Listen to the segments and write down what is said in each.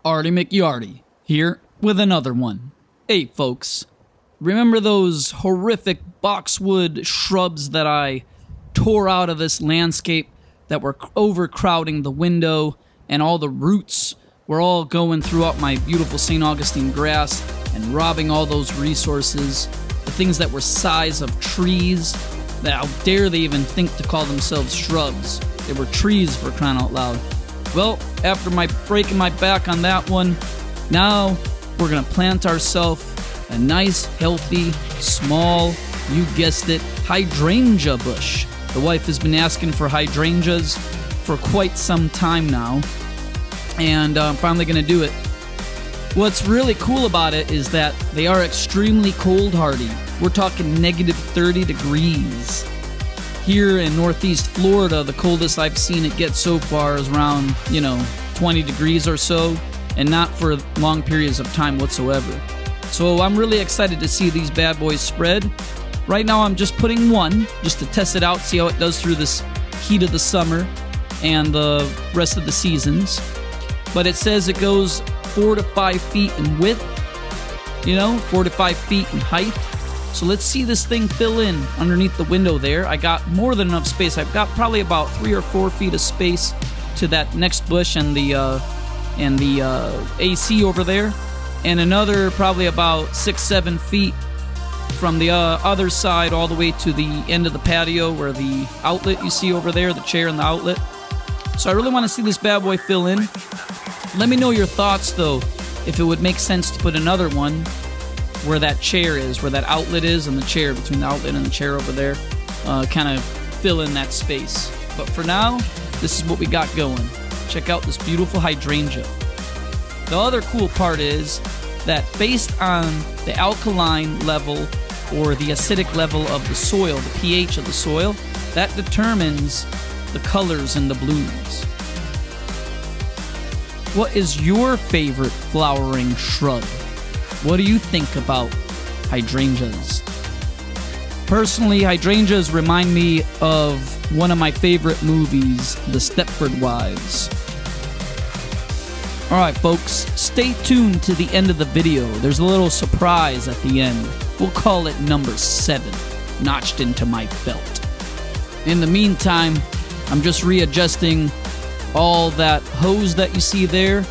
Artie McYarty, here with another one. Hey folks, remember those horrific boxwood shrubs that I tore out of this landscape that were overcrowding the window, and all the roots were all going throughout my beautiful St. Augustine grass and robbing all those resources, the things that were size of trees, that how dare they even think to call themselves shrubs. They were trees, for crying out loud. Well, after breaking my back on that one, now we're going to plant ourselves a nice, healthy, small, you guessed it, hydrangea bush. The wife has been asking for hydrangeas for quite some time now, and I'm finally going to do it. What's really cool about it is that they are extremely cold hardy. We're talking negative 30 degrees. Here in northeast Florida, the coldest I've seen it get so far is around, 20 degrees or so, and not for long periods of time whatsoever. So I'm really excited to see these bad boys spread. Right now I'm just putting one, just to test it out, see how it does through this heat of the summer and the rest of the seasons. But it says it goes 4 to 5 feet in width, 4 to 5 feet in height. So let's see this thing fill in underneath the window there. I got more than enough space. I've got probably about 3 or 4 feet of space to that next bush and the AC over there, and another probably about 6-7 feet from the other side all the way to the end of the patio where the outlet you see over there, the chair and the outlet. So I really want to see this bad boy fill in. Let me know your thoughts though, if it would make sense to put another one where that chair is, where that outlet is, and the chair, between the outlet and the chair over there, kind of fill in that space. But for now, this is what we got going. Check out this beautiful hydrangea. The other cool part is that based on the alkaline level or the acidic level of the soil, the pH of the soil, that determines the colors and the blooms. What is your favorite flowering shrub? What do you think about hydrangeas? Personally, hydrangeas remind me of one of my favorite movies, The Stepford Wives. Alright folks, stay tuned to the end of the video. There's a little surprise at the end. We'll call it number 7, notched into my belt. In the meantime, I'm just readjusting all that hose that you see there.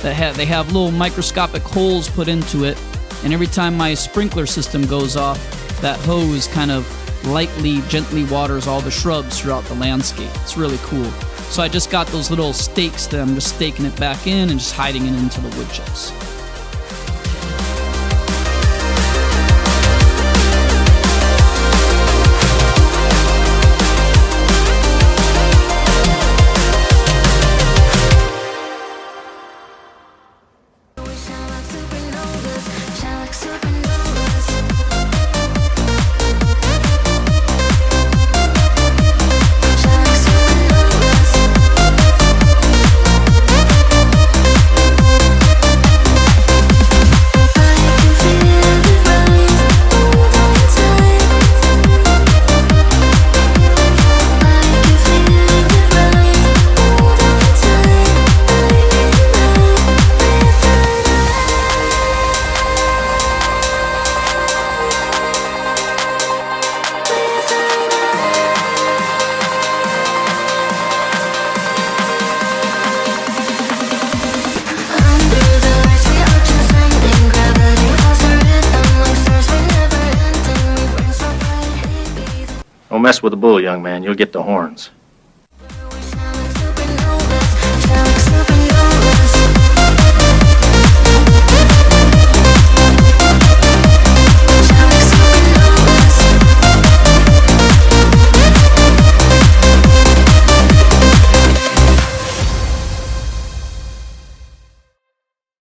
They have little microscopic holes put into it, and every time my sprinkler system goes off, that hose kind of lightly, gently waters all the shrubs throughout the landscape. It's really cool. So I just got those little stakes that I'm just staking it back in and just hiding it into the wood chips. Don't mess with the bull, young man. You'll get the horns.